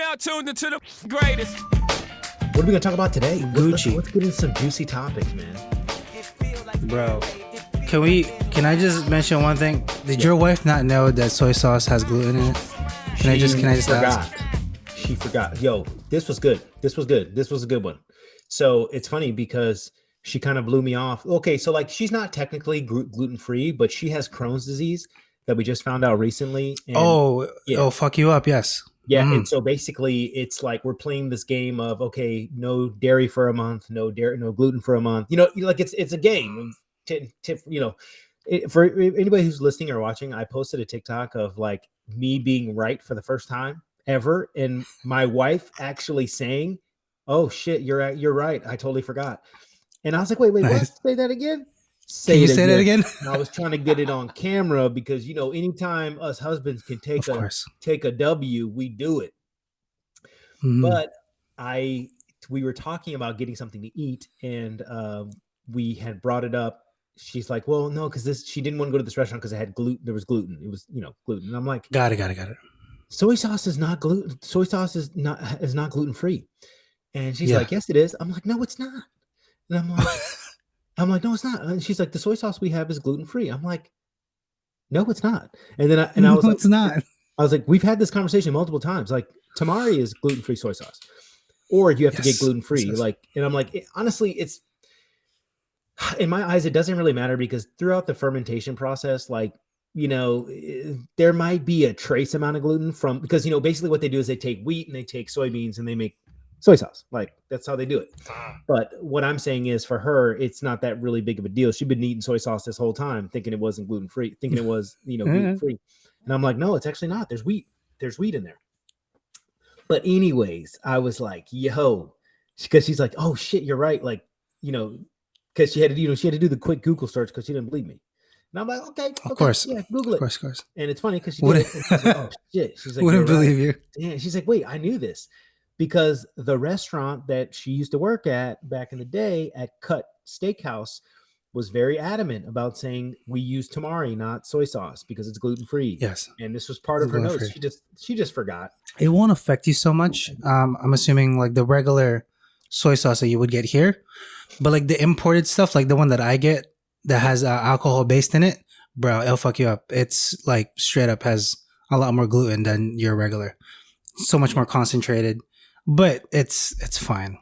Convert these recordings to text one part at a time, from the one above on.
now tuned into the greatest. What are we gonna talk about today? Gucci. Let's get into some juicy topics, man. Bro, can I just mention one thing? Did your wife not know that soy sauce has gluten in it? Can I just ask? She forgot. Yo, this was good. This was a good one. So it's funny because she kind of blew me off. Okay, so like she's not technically gluten free, but she has Crohn's disease that we just found out recently. And fuck you up, yes. Yeah, and so basically it's like we're playing this game of okay, no dairy for a month, no gluten for a month. You know, like it's a game. For anybody who's listening or watching, I posted a TikTok of like me being right for the first time ever, and my wife actually saying, "Oh shit, you're right. I totally forgot." And I was like, "Wait, Nice. what? Say that again." Can you say that again? And I was trying to get it on camera because anytime us husbands can take a W, we do it. Mm-hmm. But we were talking about getting something to eat, and we had brought it up. She's like, "Well, no, because she didn't want to go to this restaurant because it had gluten. There was gluten. It was gluten." And I'm like, "Got it. Soy sauce is not gluten. Soy sauce is not gluten free." And she's like, "Yes, it is." I'm like, "No, it's not." And I'm like, "No, it's not." And she's like, "The soy sauce we have is gluten free." I'm like, "No, it's not." And then I was like, "It's not." I was like, "We've had this conversation multiple times. Like, tamari is gluten free soy sauce, or you have to get gluten free." Yes. Like, and I'm like, honestly, it's in my eyes, it doesn't really matter because throughout the fermentation process, like, there might be a trace amount of gluten because basically what they do is they take wheat and they take soybeans and they make soy sauce. Like that's how they do it. But what I'm saying is for her, it's not that really big of a deal. She'd been eating soy sauce this whole time, thinking it wasn't gluten free, thinking it was, gluten free. And I'm like, no, it's actually not. There's wheat in there. But anyways, I was like, yo, because she's like, oh shit, you're right. Like, because she had to do the quick Google search because she didn't believe me. And I'm like, okay, of course, yeah, Google it. Of course. And it's funny because she did it. And she's like, oh shit. She's like, wouldn't believe you. Yeah. She's like, wait, I knew this. Because the restaurant that she used to work at back in the day at Cut Steakhouse was very adamant about saying we use tamari, not soy sauce, because it's gluten free. Yes, and this was part of her notes. She just forgot. It won't affect you so much. I'm assuming like the regular soy sauce that you would get here, but like the imported stuff, like the one that I get that has alcohol based in it, bro, it'll fuck you up. It's like straight up has a lot more gluten than your regular. So much more concentrated. But it's fine,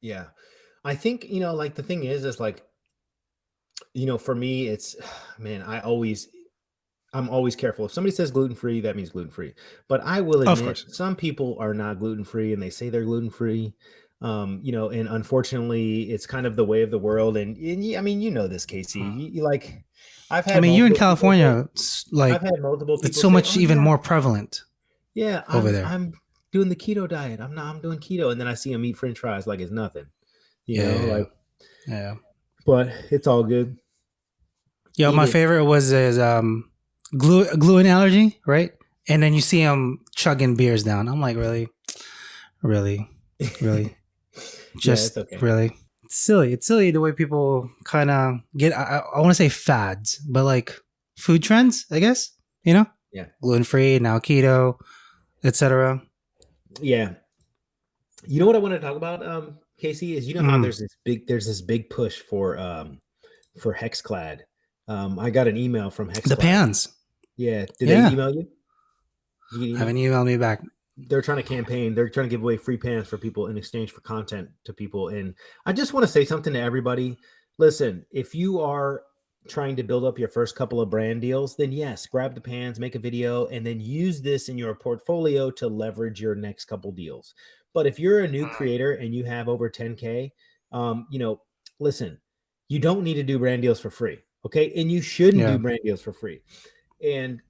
Yeah. I think, like the thing is like, for me, it's, man, I'm always careful. If somebody says gluten-free, that means gluten-free. But I will admit some people are not gluten-free and they say they're gluten-free. And unfortunately it's kind of the way of the world. And I mean, this, Casey, you like, you're in California. I've had multiple people. It's so much even more prevalent. Yeah. Over there. I'm doing the keto diet. I'm doing keto. And then I see them eat French fries like it's nothing, Yeah. But it's all good. Yeah. My favorite was his gluten allergy, right? And then you see him chugging beers down. I'm like, really? Just okay. Really? It's silly the way people kind of get, I want to say fads, but like food trends, I guess, Yeah. Gluten-free, now keto, etc. Yeah. You know what I want to talk about, Casey, is how there's this big push for Hexclad. I got an email from Hexclad. The pans. Yeah. Did they email you? Haven't emailed me back. They're trying to campaign. They're trying to give away free pans for people in exchange for content to people. And I just want to say something to everybody. Listen, if you are trying to build up your first couple of brand deals, then yes, grab the pans, make a video, and then use this in your portfolio to leverage your next couple deals. But if you're a new creator and you have over 10K, listen, you don't need to do brand deals for free. Okay. And you shouldn't do brand deals for free. And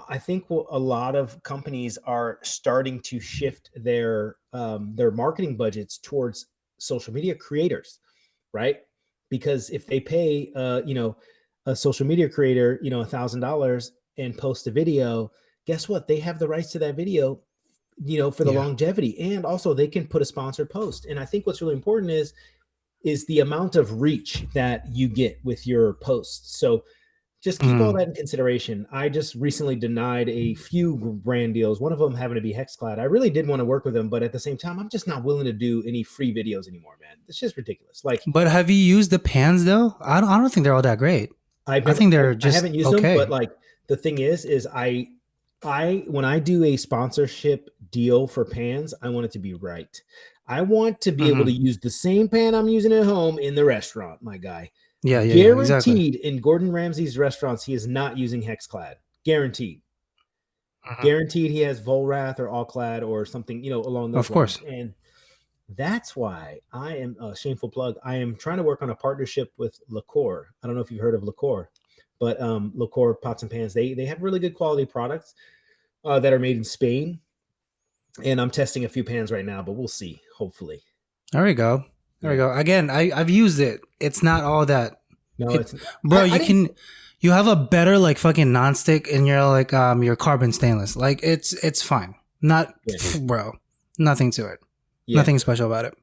I think a lot of companies are starting to shift their marketing budgets towards social media creators, right? Because if they pay, a social media creator, $1,000 and post a video, guess what? They have the rights to that video, for the longevity. And also they can put a sponsored post. And I think what's really important is the amount of reach that you get with your posts. So just keep all that in consideration. I just recently denied a few brand deals, one of them having to be Hexclad. I really did want to work with them, but at the same time, I'm just not willing to do any free videos anymore, man. It's just ridiculous. Like, But have you used the pans though? I don't think they're all that great. I think they're just I haven't used okay. them, but like the thing is I when I do a sponsorship deal for pans, I want it to be right. I want to be able to use the same pan I'm using at home in the restaurant, my guy. Yeah, Guaranteed exactly. in Gordon Ramsay's restaurants, he is not using Hexclad. Guaranteed. Guaranteed he has Volrath or Allclad or something, along those lines. Of course. And that's why I am a shameful plug. I am trying to work on a partnership with Liqueur. I don't know if you've heard of Liqueur, but Liqueur pots and pans, they have really good quality products that are made in Spain. And I'm testing a few pans right now, but we'll see, hopefully. There we go. There we go. Again, I've used it. It's not all that. No, it's bro. You have a better like fucking nonstick in your like your carbon stainless. Like it's fine. Not bro. Nothing to it. Yeah. Nothing special about it.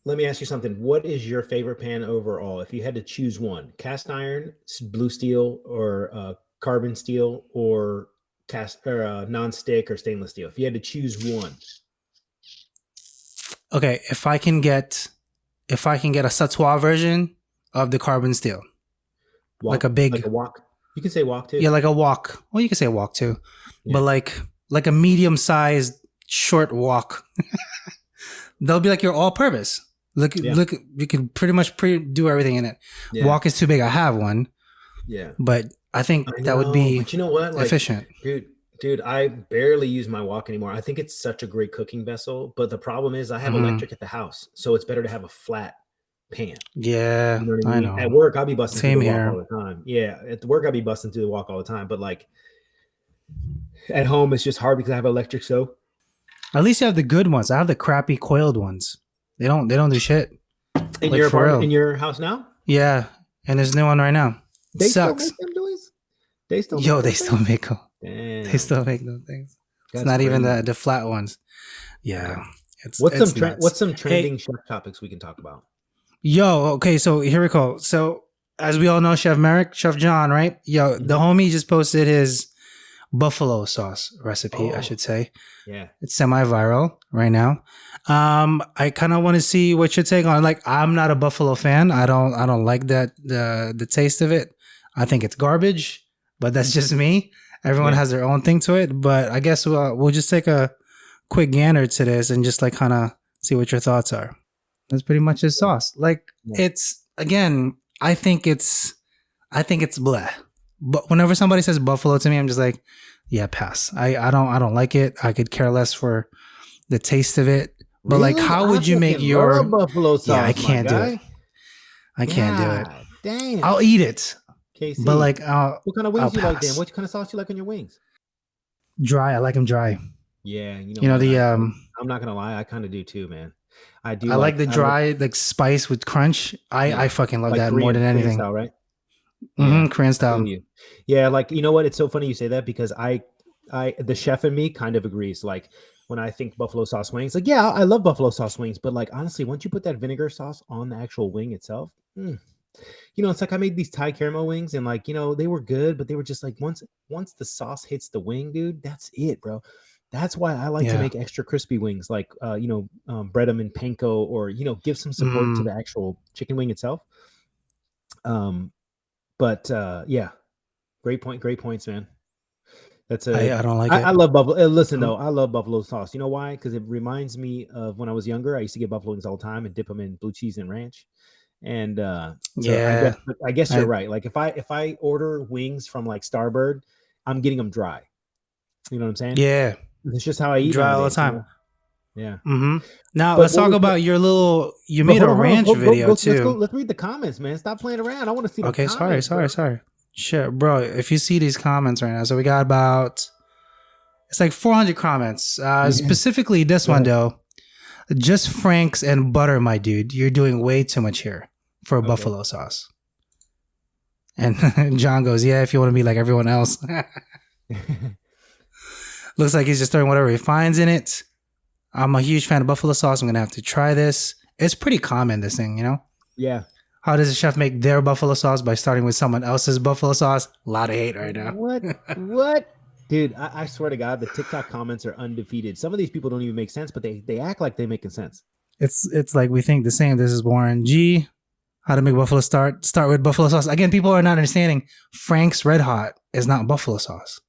Let me ask you something. What is your favorite pan overall? If you had to choose one, cast iron, blue steel, or carbon steel, or non-stick or stainless steel. If you had to choose one. Okay, if I can get a Satois version of the carbon steel. Like a wok. You can say wok too. Yeah, like a wok. Well, you can say wok too. Yeah. But like a medium-sized short wok. They'll be like your all-purpose. Look, you can pretty much do everything in it. Yeah. Wok is too big. I have one. Yeah. But I think that would be but you know what? Like, efficient. Dude, I barely use my wok anymore. I think it's such a great cooking vessel. But the problem is I have electric at the house. So it's better to have a flat pan. Yeah, you know what I mean? At work, I'll be busting through the wok all the time. Yeah, at work, I'll be busting through the wok all the time. But like at home, it's just hard because I have electric. So at least you have the good ones. I have the crappy coiled ones. They don't do shit. In your apartment, in your house now? Yeah, and there's a new one right now. They sucks. Still make them noise? They still make them. Damn. They still make those things. It's not crazy. Even the flat ones. Yeah. What's some trending chef topics we can talk about? Okay, so here we go. So as we all know, Chef Merrick, Chef John, right? The homie just posted his buffalo sauce recipe, I should say. Yeah. It's semi-viral right now. I kind of want to see what your take on it. Like, I'm not a buffalo fan. I don't like that the taste of it. I think it's garbage, but that's just me. Everyone has their own thing to it, but I guess we'll just take a quick gander to this and just like kind of see what your thoughts are. That's pretty much his sauce. Like it's again, I think it's bleh. But whenever somebody says buffalo to me, I'm just like, yeah, pass. I don't like it. I could care less for the taste of it. But really? Like, how would you make your buffalo sauce? Yeah, I can't do it. I can't do it. Damn. I'll eat it. KC. But like, what kind of wings you like, Dan? What kind of sauce you like on your wings? Dry. I like them dry. Yeah, I'm not gonna lie, I kind of do too, man. I do. I like the dry, like spice with crunch. I fucking love like that Korean, more than anything. Korean style, right? Mm-hmm. Korean style. Yeah, like you know what? It's so funny you say that because I the chef in me kind of agrees. Like when I think buffalo sauce wings, like yeah, I love buffalo sauce wings, but like honestly, once you put that vinegar sauce on the actual wing itself. It's like I made these Thai caramel wings and like, they were good, but they were just like once the sauce hits the wing, dude, that's it, bro. That's why I like to make extra crispy wings, like, bread them in panko or, give some support to the actual chicken wing itself. But great points, man. That's I don't like it. I love buffalo. Listen, though, I love buffalo sauce. You know why? Because it reminds me of when I was younger. I used to get buffalo wings all the time and dip them in blue cheese and ranch. And I guess you're right. Like if I order wings from like Starbird, I'm getting them dry. You know what I'm saying? Yeah, it's just how I eat dry all the time. Yeah. Mm-hmm. Now let's talk about your little. You made a ranch video too. Let's read the comments, man. Stop playing around. I want to see. Okay, the comments, sorry. Shit, bro. If you see these comments right now, so we got about it's like 400 comments. Specifically, this one though. Just Franks and butter, my dude. You're doing way too much here for buffalo sauce. And John goes, yeah, if you want to be like everyone else. Looks like he's just throwing whatever he finds in it. I'm a huge fan of buffalo sauce. I'm going to have to try this. It's pretty common, this thing, Yeah. How does a chef make their buffalo sauce by starting with someone else's buffalo sauce? A lot of hate right now. What? Dude, I swear to God, the TikTok comments are undefeated. Some of these people don't even make sense, but they act like they making sense. It's like we think the same. This is Warren G. How to make buffalo start with buffalo sauce. Again, people are not understanding. Frank's Red Hot is not buffalo sauce.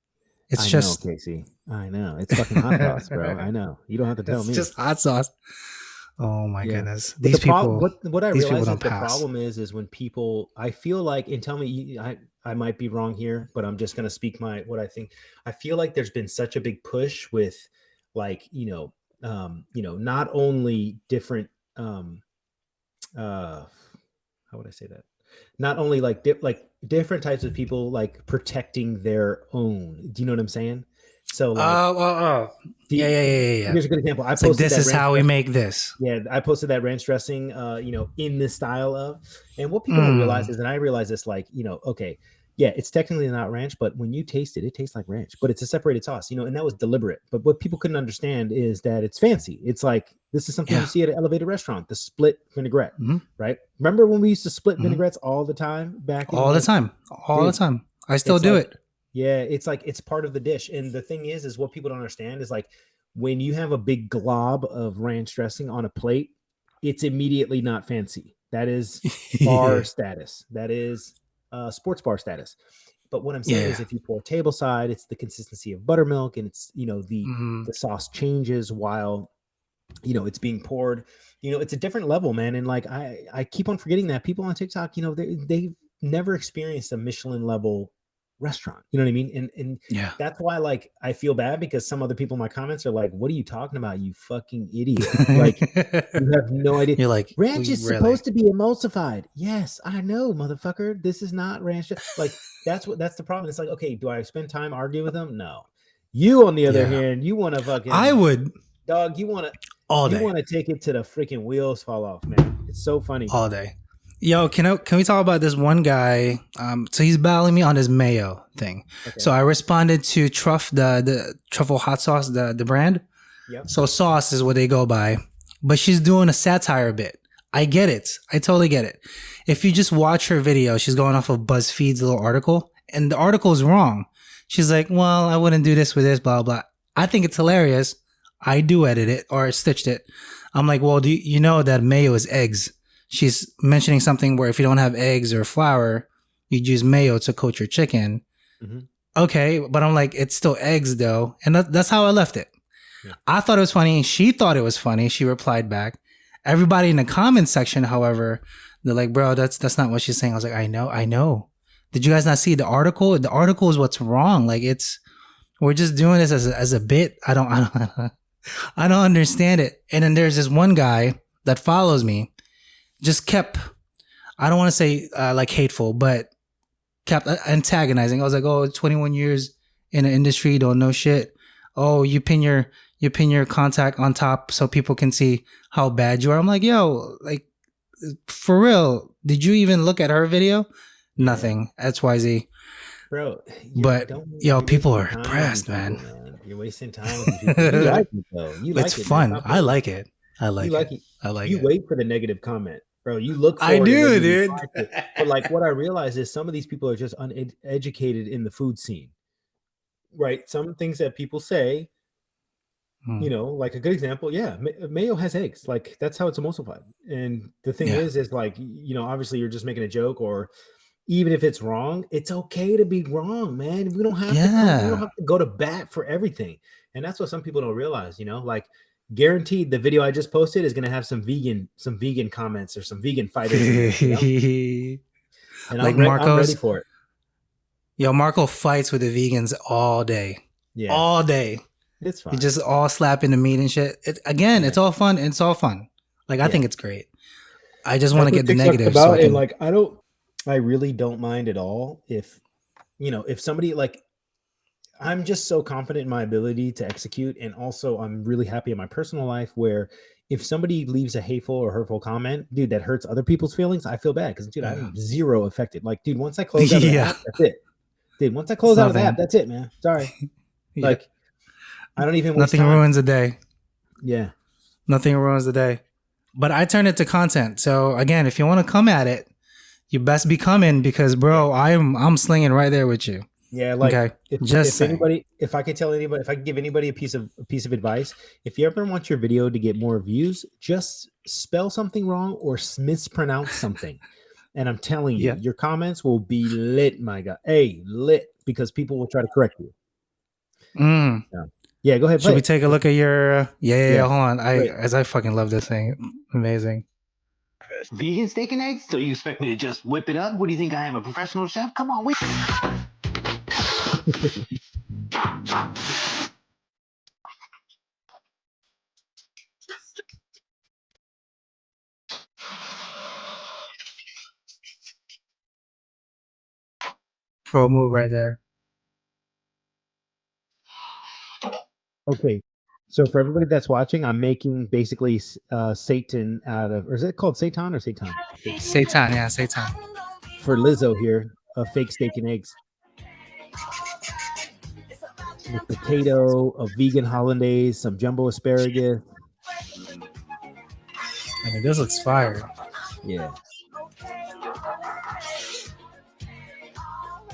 It's just know, Casey. I know. It's fucking hot sauce, bro. I know. You don't have to tell me. It's just hot sauce. Oh my goodness. But These people. What I these realize people is don't the pass. problem is when people, I feel like, and tell me, I might be wrong here, but I'm just going to speak what I think. I feel like there's been such a big push with like, not only different, how would I say that? Not only like different types of people like protecting their own. Do you know what I'm saying? So like, yeah. Here's a good example. I It's like, posted this that is how we make this. Yeah, I posted that ranch dressing, in the style of, and what people don't realize is, and I realize this, like, okay, yeah, it's technically not ranch, but when you taste it, it tastes like ranch, but it's a separated sauce, and that was deliberate. But what people couldn't understand is that it's fancy. It's like, this is something you see at an elevated restaurant, the split vinaigrette, right? Remember when we used to split vinaigrettes all the time back? All the time. I still do it. Yeah, it's like, it's part of the dish. And the thing is what people don't understand is like, when you have a big glob of ranch dressing on a plate, it's immediately not fancy. That is bar status. That is sports bar status. But what I'm saying is, if you pour table side, it's the consistency of buttermilk, and it's, the sauce changes while, it's being poured. It's a different level, man. And like, I keep on forgetting that people on TikTok, they've never experienced a Michelin level restaurant. You know what I mean? And that's why, like, I feel bad because some other people in my comments are like, what are you talking about, you fucking idiot? Like, you have no idea. You're like, ranch is supposed to be emulsified. Yes, I know, motherfucker. This is not ranch. Like, that's the problem. It's like, okay, do I spend time arguing with them? No. You, on the other hand, you want to fucking, I would, dog, you want to all day. You want to take it to the freaking wheels fall off, man. It's so funny. All day. Yo, can we talk about this one guy? So he's battling me on his mayo thing. Okay. So I responded to the truffle hot sauce, the brand. Yep. So sauce is what they go by, but she's doing a satire bit. I get it. I totally get it. If you just watch her video, she's going off of BuzzFeed's little article, and the article is wrong. She's like, well, I wouldn't do this with this, blah, blah. I think it's hilarious. I do edit it or stitched it. I'm like, well, do you know that mayo is eggs? She's mentioning something where if you don't have eggs or flour, you'd use mayo to coat your chicken. Mm-hmm. Okay, but I'm like, it's still eggs though. And that's how I left it. Yeah. I thought it was funny. She thought it was funny. She replied back. Everybody in the comments section, however, they're like, bro, that's not what she's saying. I was like, I know. Did you guys not see the article? The article is what's wrong. Like, we're just doing this as a bit. I don't understand it. And then there's this one guy that follows me. Just kept, I don't want to say like hateful, but kept antagonizing. I was like, oh, 21 years in the industry, don't know shit. Oh, you pin your contact on top so people can see how bad you are. I'm like, yo, like, for real, did you even look at her video? Nothing. XYZ. Bro, but yo, people are depressed, man. You're wasting time with people. You like it though. It's fun. I like it. I like it. You wait for the negative comment. Bro, you look for I do, dude. But like, what I realize is some of these people are just uneducated in the food scene, right? Some things that people say, like a good example, mayo has eggs. Like, that's how it's emulsified. And the thing is like, obviously you're just making a joke, or even if it's wrong, it's okay to be wrong, man. We don't have to go to bat for everything. And that's what some people don't realize, like, guaranteed the video I just posted is going to have some vegan comments or some vegan fighters. And like I'm ready for it. Yo, Marco fights with the vegans all day. Yeah. All day. It's fine. You just all slapping the meat and shit. It's all fun. It's all fun. Like, I think it's great. I just want to get the negative. I really don't mind at all if somebody, like, I'm just so confident in my ability to execute. And also I'm really happy in my personal life where if somebody leaves a hateful or hurtful comment, dude, that hurts other people's feelings, I feel bad. Cause dude, I'm zero affected. Like, dude, once I close out the app, that's it. Dude, once I close out of the app, that's it, man. Sorry. Like, I don't even Nothing ruins a day. Yeah. Nothing ruins the day. But I turn it to content. So again, if you want to come at it, You best be coming because, bro, I'm slinging right there with you. Yeah, like Okay, if saying. anybody, if I could tell anybody, if I could give anybody a piece of advice, if you ever want your video to get more views, just spell something wrong or mispronounce something, and I'm telling you, Yeah. your comments will be lit, my God. Hey, lit, because people will try to correct you. Mm. Yeah, go ahead. Should Play we it. take a look at your? Yeah. Hold on. Great. I fucking love this thing. Amazing. Vegan steak and eggs? So you expect me to just whip it up? What do you think I am, a professional chef? Come on, wait. Pro move right there. Okay. So for everybody that's watching, I'm making basically Satan out of, or is it called Seitan or Seitan? Seitan, yeah, Seitan. For Lizzo here, a fake steak and eggs. With potato, a vegan hollandaise, some jumbo asparagus. I mean, this looks fire. Yeah.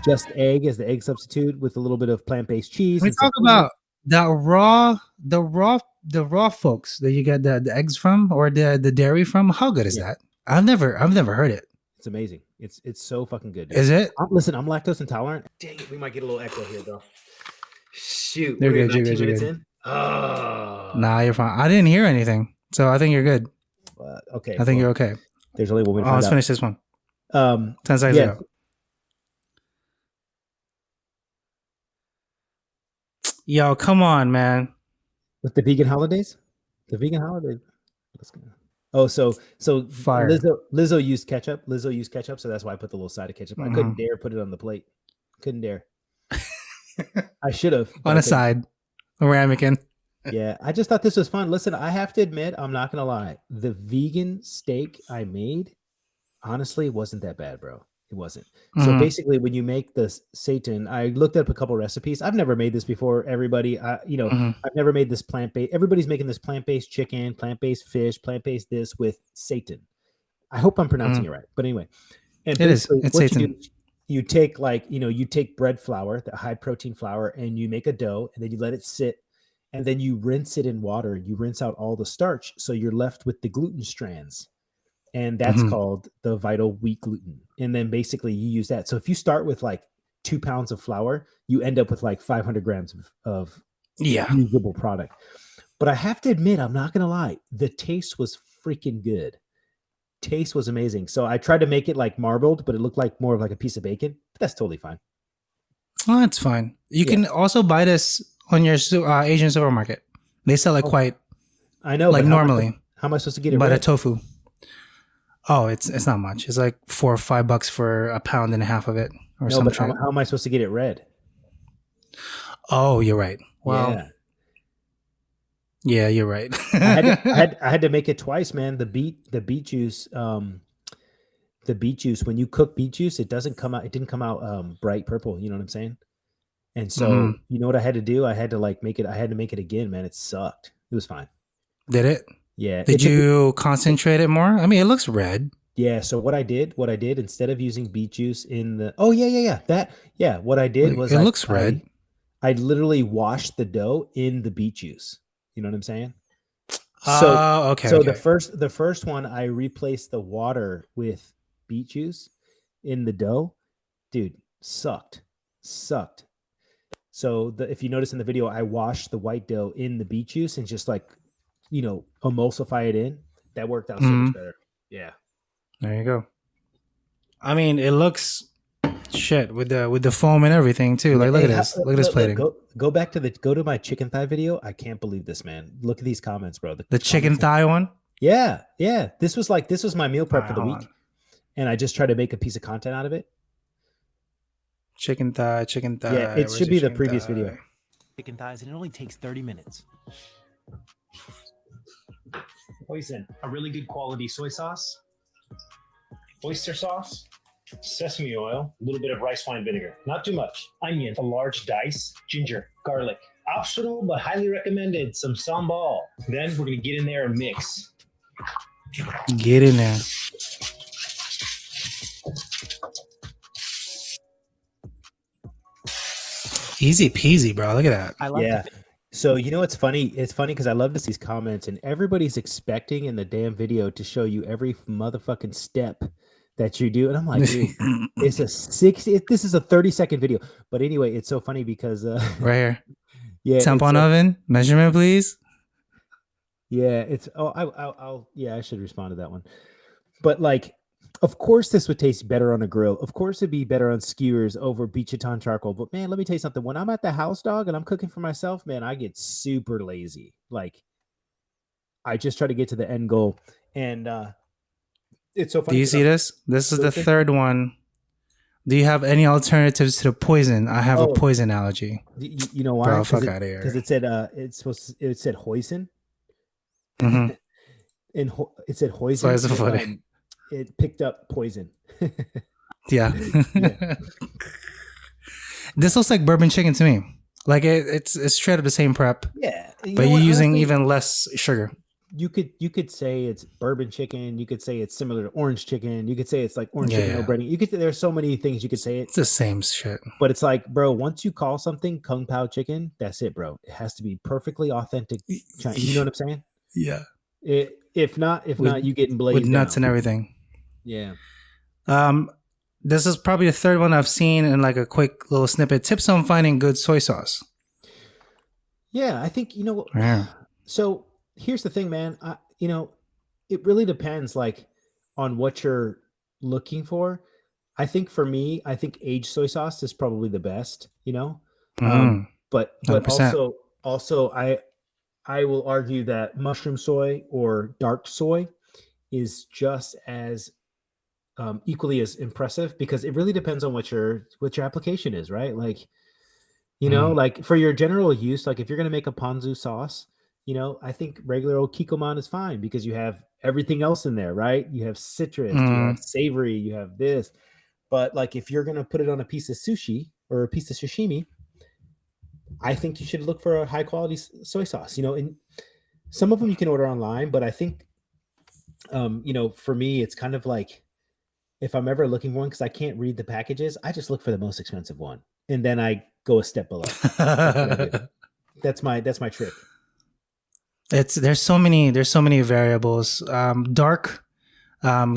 Just egg as the egg substitute with a little bit of plant-based cheese. We and some talk about the raw folks that you get the eggs from or the dairy from. How good is that? I've never heard it. It's amazing. It's so fucking good. Dude. Is it? Listen, I'm lactose intolerant. Dang it, we might get a little echo here, though. Shoot, You're we're good, about you're 2 good, minutes you're in. Oh. Nah, you're fine. I didn't hear anything, so I think you're good. Okay, I think you're okay. There's only one way to find let's out. finish this one. 10 seconds ago. Yo, come on, man. With the vegan holidays? The vegan holidays. Let's go. Oh, so Fire. Lizzo used ketchup. So that's why I put the little side of ketchup. I couldn't dare put it on the plate. Couldn't dare. I should have. On a side. A ramekin. Yeah, I just thought this was fun. Listen, I have to admit, I'm not gonna lie. The vegan steak I made, honestly, wasn't that bad, bro. It wasn't. So basically, when you make this Satan, I looked up a couple recipes. I've never made this before. Everybody, I've never made this plant-based. Everybody's making this plant-based chicken, plant-based fish, plant-based this with Satan. I hope I'm pronouncing it right. But anyway, and it is. It's what Satan. You take you take bread flour, the high protein flour, and you make a dough, and then you let it sit, and then you rinse it in water. You rinse out all the starch, so you're left with the gluten strands. And that's called the vital wheat gluten. And then basically you use that. So if you start with like 2 pounds of flour, you end up with like 500 grams of usable product. But I have to admit, I'm not going to lie. The taste was freaking good. Taste was amazing. So I tried to make it like marbled, but it looked like more of like a piece of bacon. But that's totally fine. Oh, that's fine. You can also buy this on your Asian supermarket. They sell it quite. I know. Like normally. How am I supposed to get it? But a tofu. Oh, it's not much. It's like $4 or $5 for a pound and a half of it, or something. How am I supposed to get it red? Oh, you're right. Well, yeah, you're right. I had to make it twice, man. The beet juice. The beet juice. When you cook beet juice, it didn't come out bright purple. You know what I'm saying? And so you know what I had to do? I had to make it again, man. It sucked. It was fine. Did it? Yeah. Did you concentrate it more? I mean, it looks red. Yeah. So what I did instead of using beet juice in the what I did was it looks red. I literally washed the dough in the beet juice. You know what I'm saying? Okay. So the first one I replaced the water with beet juice in the dough. Dude, sucked. So if you notice in the video, I washed the white dough in the beet juice and just emulsify it in. That worked out so much better. Yeah. There you go. I mean, it looks shit with the foam and everything too. Like, look at this. Look at this plating. Go to my chicken thigh video. I can't believe this, man. Look at these comments, bro. The chicken thigh one? Yeah. This was my meal prep for the week. And I just tried to make a piece of content out of it. Chicken thigh. Yeah, it should be the previous video. Chicken thighs, and it only takes 30 minutes. Hoisin, a really good quality soy sauce, oyster sauce, sesame oil, a little bit of rice wine vinegar, not too much, onion, a large dice, ginger, garlic, optional but highly recommended, some sambal. Then we're going to get in there and mix. Get in there. Easy peasy, bro. Look at that. I like Yeah. to So you know what's funny? It's funny because I love to see these comments, and everybody's expecting in the damn video to show you every motherfucking step that you do, and I'm like, dude, it's a 60. This is a 30-second video, but anyway, it's so funny because Right here. yeah, it's Tampon so, oven. Measurement, please. yeah, it's I'll yeah, I should respond to that one, but like. Of course, this would taste better on a grill. Of course, it'd be better on skewers over Beachaton charcoal. But man, let me tell you something. When I'm at the house, dog, and I'm cooking for myself, man, I get super lazy. Like, I just try to get to the end goal. And it's so Do funny. you 'cause see I'm- this? This is the Okay. third one. Do you have any alternatives to the poison? I have a Oh. poison allergy. You know why? Bro, fuck outta here. Because it said it said hoisin, hmm and it said hoisin. So it's and, funny. it picked up poison. Yeah. Yeah. This looks like bourbon chicken to me. Like it's straight up the same prep, Yeah, but you're using even less sugar. You could say it's bourbon chicken. You could say it's similar to orange chicken. You could say it's like orange chicken no Yeah. breading. You could there's so many things you could say it, It's the same shit. but it's like, bro, once you call something kung pao chicken, that's it, bro. It has to be perfectly authentic Chinese. You know what I'm saying? Yeah. If not, you getting blazed With nuts down. and everything. Yeah. This is probably the third one I've seen in like a quick little snippet. Tips on finding good soy sauce. Yeah, I think Yeah. So here's the thing, man. It really depends, like, on what you're looking for. I think for me, I think aged soy sauce is probably the best. Mhm. But 100%. also I will argue that mushroom soy or dark soy is just as equally as impressive, because it really depends on what your application is, right? Like, like for your general use, like if you're going to make a ponzu sauce, I think regular old Kikkoman is fine because you have everything else in there, right? You have citrus, you have savory, you have this. But like if you're going to put it on a piece of sushi or a piece of sashimi, I think you should look for a high quality soy sauce, and some of them you can order online, but I think, for me, it's kind of like, if I'm ever looking for one, because I can't read the packages, I just look for the most expensive one, and then I go a step below. That's my trick. There's so many variables. Dark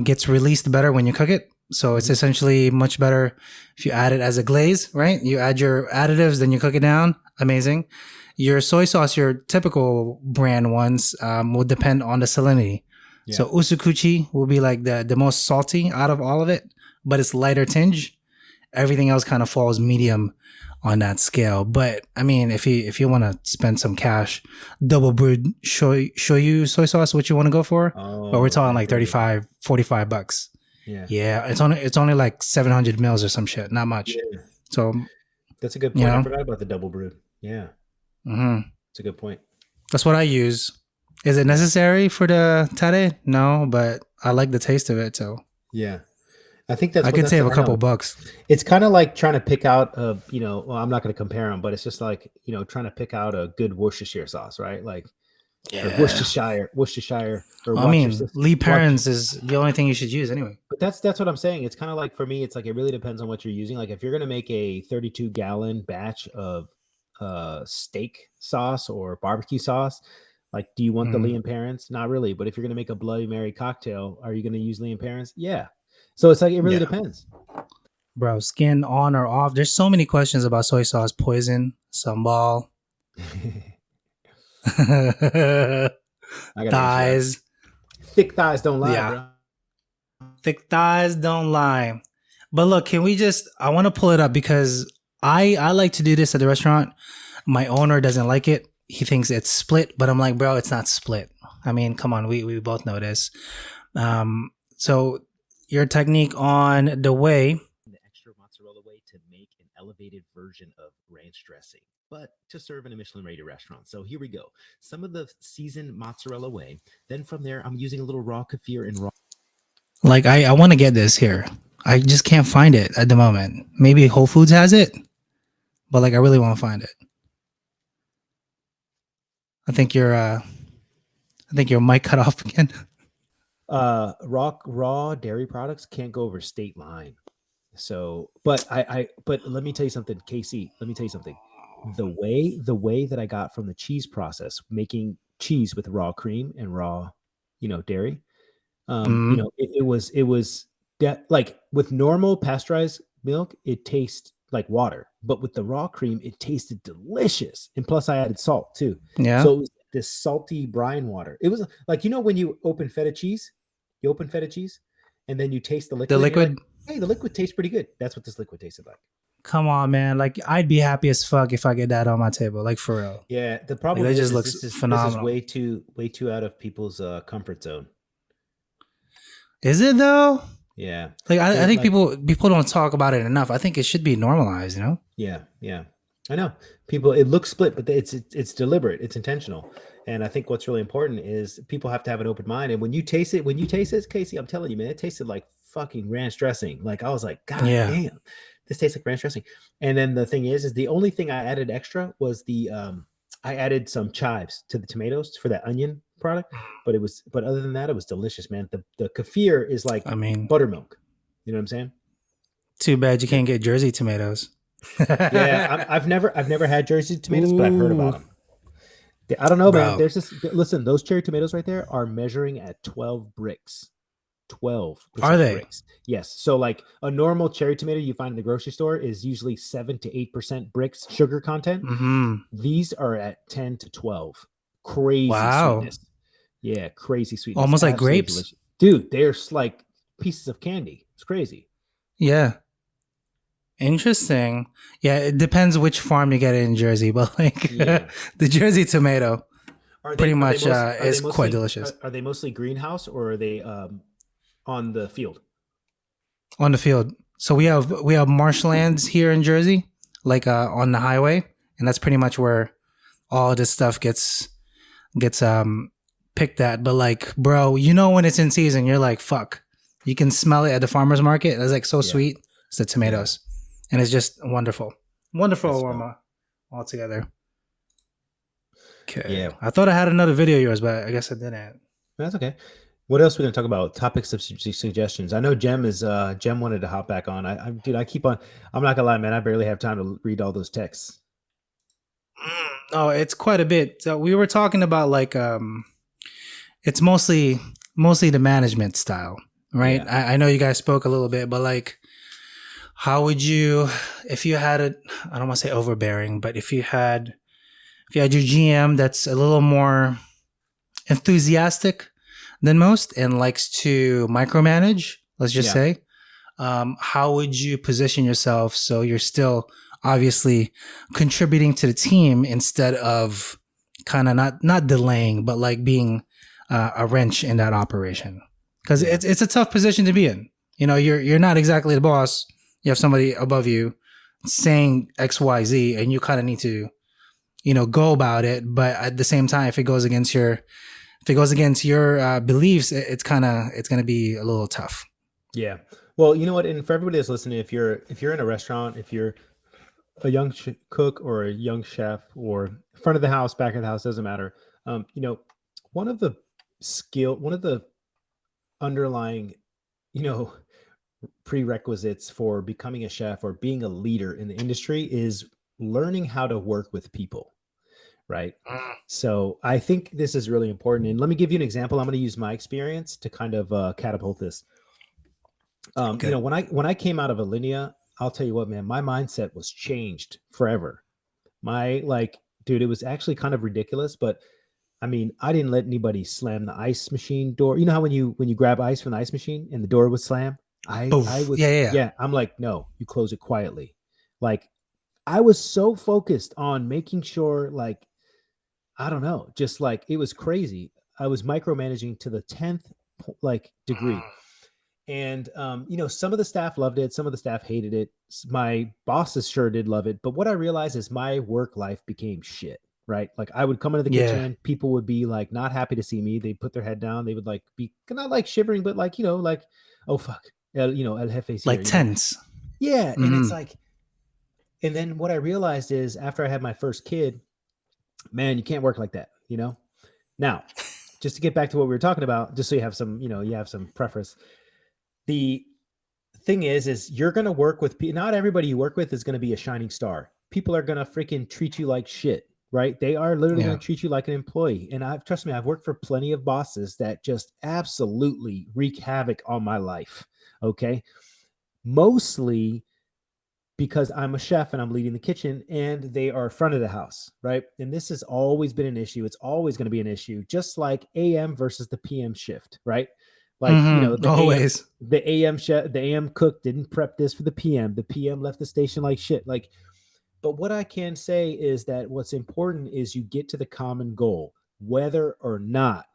gets released better when you cook it. So it's essentially much better if you add it as a glaze, right? You add your additives, then you cook it down. Amazing. Your soy sauce, your typical brand ones, will depend on the salinity. Yeah. So usukuchi will be like the most salty out of all of it, but it's lighter tinge. Everything else kind of falls medium on that scale. But I mean, if you want to spend some cash, double brewed shoyu soy sauce, what you want to go for? But we're talking like 35, 45 bucks. Yeah. It's only like 700 mils or some shit. Not much. Yeah. So That's a good point. I forgot about the double brewed. Yeah. It's a good point. That's what I use. Is it necessary for the tare? No, but I like the taste of it. So Yeah. I think that's I could save a couple bucks. It's kind of like trying to pick out I'm not going to compare them, but it's just like, trying to pick out a good Worcestershire sauce, right? Like, or Worcestershire, or I mean, Worcestershire. Lee Perrins is the only thing you should use anyway. But that's what I'm saying. It's kind of like, for me, it's like, it really depends on what you're using. Like if you're going to make a 32-gallon batch of steak sauce or barbecue sauce, like, do you want the Lee and Perrins? Not really. But if you're going to make a Bloody Mary cocktail, are you going to use Lee and Perrins? Yeah. So it's like, it really depends. Bro, skin on or off. There's so many questions about soy sauce. Poison, sambal, thighs. Thick thighs don't lie, Yeah. bro. Thick thighs don't lie. But look, can we I want to pull it up because I like to do this at the restaurant. My owner doesn't like it. He thinks it's split, but I'm like, bro, it's not split. I mean, come on, we both know this. So your technique on the whey. The extra mozzarella whey to make an elevated version of ranch dressing, but to serve in a Michelin rated restaurant. So here we go. Some of the seasoned mozzarella whey. Then from there, I'm using a little raw kefir and raw. Like I want to get this here. I just can't find it at the moment. Maybe Whole Foods has it, but like I really want to find it. I think your mic cut off again. Raw dairy products can't go over state line. So, but but let me tell you something, Casey. Let me tell you something. the way that I got from the cheese process, making cheese with raw cream and raw, dairy. Mhm. It was that, like, with normal pasteurized milk, it tastes like water, but with the raw cream, it tasted delicious. And plus, I added salt too, Yeah. so it was this salty brine water. It was like, when you open feta cheese, and then you taste the The liquid, and you're like, liquid. hey, the liquid tastes pretty good. That's what this liquid tasted like. Come on, man. Like I'd be happy as fuck if I get that on my table. Like for real. Yeah, the problem Like, that is, just looks this is phenomenal. way too out of people's comfort zone. Is it though? Yeah. Like I think Like, people don't talk about it enough. I think it should be normalized, you know? Yeah. I know. People, it looks split, but it's deliberate. It's intentional. And I think what's really important is people have to have an open mind. And when you taste it, Casey, I'm telling you, man, it tasted like fucking ranch dressing. Like, I was like, God Yeah. damn, this tastes like ranch dressing. And then the thing is the only thing I added extra was I added some chives to the tomatoes for that onion product. But other than that, it was delicious, man. The kefir is like I mean, buttermilk. You know what I'm saying? too bad you can't get Jersey tomatoes. Yeah, I've never had Jersey tomatoes, but I've heard about Ooh. them. I don't know, man. Bro. There's this. Listen, those cherry tomatoes right there are measuring at 12 bricks. 12% Are they? bricks. Yes. So like a normal cherry tomato you find in the grocery store is usually 7 to 8% bricks sugar content. Mm-hmm. These are at 10 to 12. Crazy Wow. sweetness. Yeah, crazy sweetness. Almost like Absolutely grapes. delicious. Dude, they're like pieces of candy. It's crazy. Yeah. Interesting. Yeah, it depends which farm you get it in Jersey, but like Yeah. the Jersey tomato Are pretty are much are is mostly, quite delicious. Are they mostly greenhouse, or are they on the field? On the field. So we have marshlands here in Jersey, like on the highway, and that's pretty much where all this stuff gets picked at. But like, bro, when it's in season, you're like, fuck. You can smell it at the farmer's market. It's like so sweet. It's the tomatoes. And it's just wonderful. Wonderful That's aroma altogether. Okay. Yeah. I thought I had another video of yours, but I guess I didn't. That's okay. What else are we gonna talk about? Topics of suggestions. I know Jem wanted to hop back on. I keep on. I'm not gonna lie, man. I barely have time to read all those texts. No, it's quite a bit. So we were talking about like it's mostly the management style, right? Yeah. I know you guys spoke a little bit, but like how would you, if you had I don't want to say overbearing, but if you had your GM that's a little more enthusiastic than most and likes to micromanage, let's just say, how would you position yourself so you're still obviously contributing to the team instead of kind of not delaying, but like being a wrench in that operation? Because it's a tough position to be in. You're not exactly the boss. You have somebody above you saying X, Y, Z, and you kind of need to, go about it. But at the same time, if it goes against your beliefs, it's going to be a little tough. Yeah. Well, you know what? And for everybody that's listening, if you're in a restaurant, if you're a young cook or a young chef or front of the house, back of the house, doesn't matter. One of the underlying, prerequisites for becoming a chef or being a leader in the industry is learning how to work with people. Right. So I think this is really important. And let me give you an example. I'm going to use my experience to kind of catapult this. Okay. When I came out of Alinea, I'll tell you what, man, my mindset was changed forever. Dude, it was actually kind of ridiculous, but I mean, I didn't let anybody slam the ice machine door. You know how when you grab ice from the ice machine and the door would slam? I was, yeah. I'm like, no, you close it quietly. Like, I was so focused on making sure, like, I don't know, just like, it was crazy. I was micromanaging to the 10th degree. And, some of the staff loved it. Some of the staff hated it. My bosses sure did love it. But what I realized is my work life became shit, right? Like, I would come into the kitchen, people would be like, not happy to see me. They'd put their head down. They would like be not like shivering, but like, like, oh, fuck. El Jefe's here, like tense. Yeah. And it's like, and then what I realized is after I had my first kid, man, you can't work like that, Now, just to get back to what we were talking about, just so you have some, you have some preference. The thing is you're going to work with people. Not everybody you work with is going to be a shining star. people are gonna freaking treat you like shit, right? They are literally Yeah. gonna treat you like an employee. And trust me, I've worked for plenty of bosses that just absolutely wreak havoc on my life. Okay. Mostly because I'm a chef and I'm leading the kitchen and they are front of the house, right? And this has always been an issue. It's always going to be an issue, just like AM versus the PM shift, right? Like, Always. the AM chef, the AM cook didn't prep this for the PM. The PM left the station like shit. Like, but what I can say is that what's important is you get to the common goal, whether or not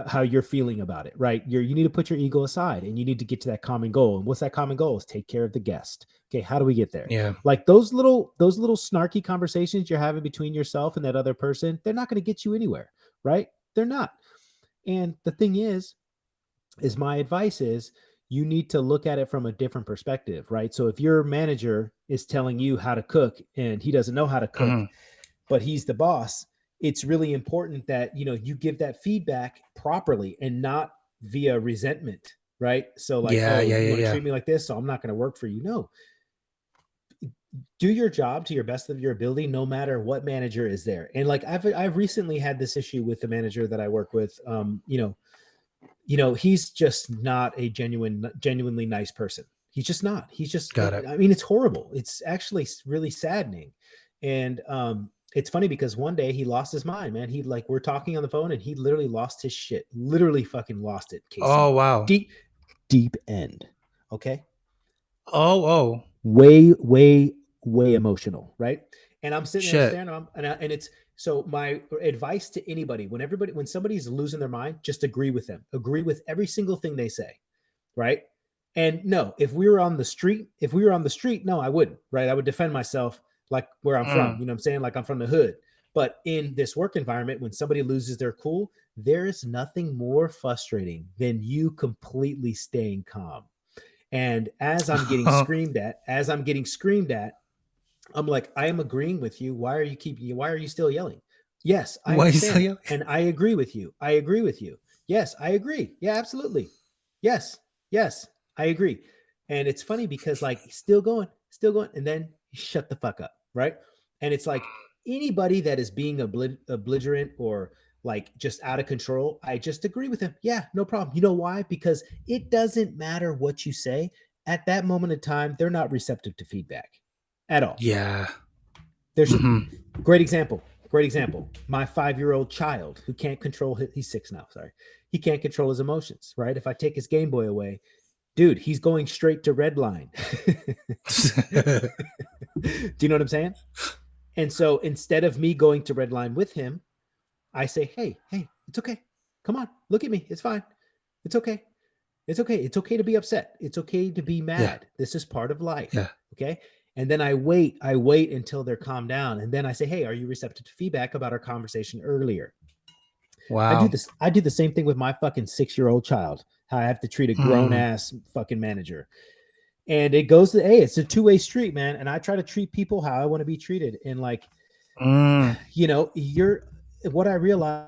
how you're feeling about it, right? You need to put your ego aside and you need to get to that common goal. And what's that common goal? Is take care of the guest. Okay, how do we get there? Yeah. Like those little snarky conversations you're having between yourself and that other person, they're not going to get you anywhere, right? They're not. And the thing is my advice is you need to look at it from a different perspective, right? So if your manager is telling you how to cook and he doesn't know how to cook, but he's the boss, it's really important that, you give that feedback properly and not via resentment, right? So like, you want to treat me like this, so I'm not going to work for you. No, do your job to your best of your ability, no matter what manager is there. And like, I've recently had this issue with the manager that I work with. He's just not a genuinely nice person. He's just not. He's just, Got it. I mean, it's horrible. It's actually really saddening. And, it's funny because one day he lost his mind, man. We're talking on the phone and he literally lost his shit. Literally fucking lost it. Casey. Oh, wow. Deep end. Okay. Oh. Way emotional. Right. And I'm sitting there Shit. staring and it's, so my advice to anybody, when somebody's losing their mind, just agree with them. Agree with every single thing they say. Right. And no, if we were on the street, no, I wouldn't. Right. I would defend myself. Like where I'm from, you know what I'm saying? Like I'm from the hood. But in this work environment, when somebody loses their cool, there is nothing more frustrating than you completely staying calm. And as I'm getting screamed at, I'm like, I am agreeing with you. Why are you still yelling? Yes, I understand. And I agree with you. Yes, I agree. Yeah, absolutely. Yes, I agree. And it's funny because like still going. And then shut the fuck up. Right. And it's like anybody that is being belligerent or like just out of control, I just agree with him. Yeah, no problem. You know why? Because it doesn't matter what you say at that moment in time. They're not receptive to feedback at all. Yeah. There's great example. My 5-year-old child who can't control he's 6 now. Sorry. He can't control his emotions. Right. If I take his Game Boy away, dude, he's going straight to red line. Do you know what I'm saying? And so instead of me going to red line with him, I say, hey, it's okay. Come on, look at me. It's fine. It's okay. It's okay to be upset. It's okay to be mad. Yeah. This is part of life. Yeah. Okay. And then I wait until they're calmed down. And then I say, hey, are you receptive to feedback about our conversation earlier? Wow. I do the same thing with my fucking 6-year-old child, how I have to treat a grown ass fucking manager. And it goes to, hey, it's a two-way street, man. And I try to treat people how I want to be treated. And like, what I realized.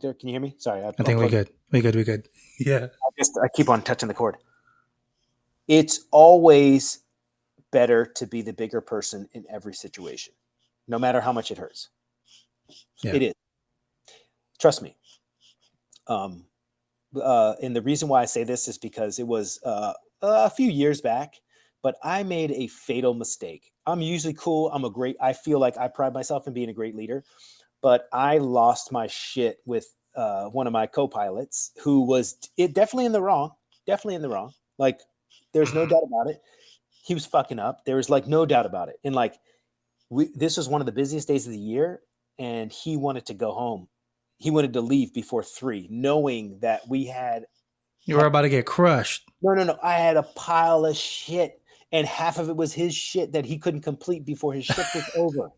Can you hear me? Sorry. I think we're good. We good. Yeah. I keep on touching the cord. It's always better to be the bigger person in every situation, no matter how much it hurts. Yeah. It is. Trust me. And the reason why I say this is because it was a few years back, but I made a fatal mistake. I'm usually cool. I feel like I pride myself in being a great leader, but I lost my shit with one of my co-pilots who was definitely in the wrong. Like there's no doubt about it. He was fucking up. There was like no doubt about it. And like this was one of the busiest days of the year, and he wanted to go home. He wanted to leave before 3, knowing that we had. You were about to get crushed. No. I had a pile of shit, and half of it was his shit that he couldn't complete before his shift was over.